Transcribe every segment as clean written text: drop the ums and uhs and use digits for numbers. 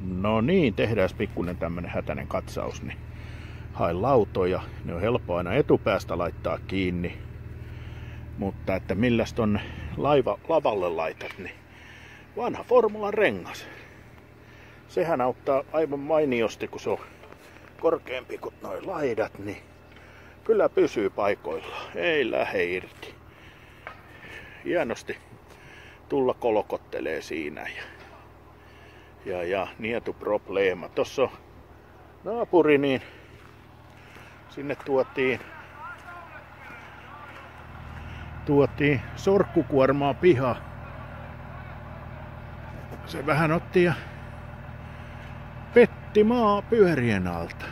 No niin, tehdään pikkunen tämmönen hätäinen katsaus. Niin hain lautoja. Ne on helppo aina etupäästä laittaa kiinni. Mutta että milläs tonne lavalle laitat, niin vanha Formulan rengas. Sehän auttaa aivan mainiosti, kun se on korkeampi kuin noi laidat, niin kyllä pysyy paikoillaan. Ei lähde irti. Hienosti tulla kolkottelee siinä ja nietu probleema. Tossa on naapuri, niin sinne tuotiin sorkkukuormaa piha. Se vähän otti ja petti maa pyörien alta.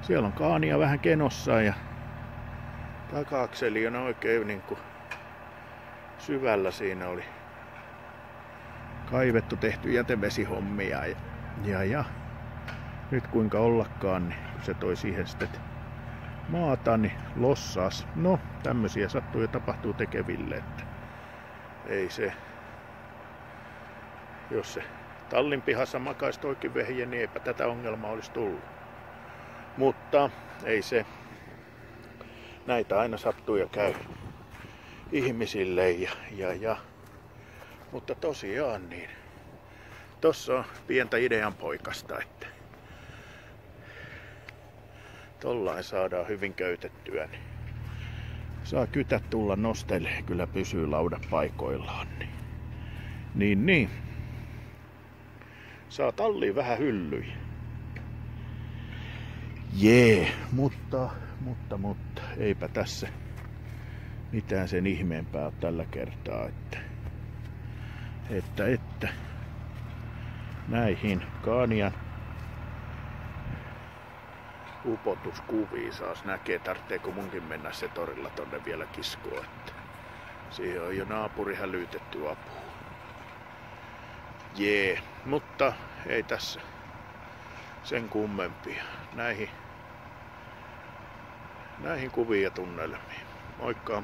Siellä on kaania vähän kenossa ja taka-akseli on oikein niinku syvällä. Siinä oli kaivettu, tehty jätevesihommia ja nyt kuinka ollakaan, niin kun se toi siihen sitten maata, niin lossas. No, tämmösiä sattuu ja tapahtuu tekeville, että ei se, jos se tallin pihassa makaisi toikin vehje, niin eipä tätä ongelmaa olisi tullut. Mutta ei se, näitä aina sattuu ja käy ihmisille mutta tosiaan niin tossa on pientä ideanpoikasta, että tollain saadaan hyvin köytettyä, niin saa kytät tulla nostelee, kyllä pysyy laudat paikoillaan, niin saa talliin vähän hyllyjä. Jee, mutta eipä tässä mitään sen ihmeempää ole tällä kertaa, että näihin kaanian upotuskuviin saas näkee, tarvitseeko munkin mennä se torilla tonne vielä kiskoon, että siihen on jo naapuri hälytetty apua. Jee, mutta ei tässä sen kummempia. Näihin kuviin ja tunnelmiin. Moikka!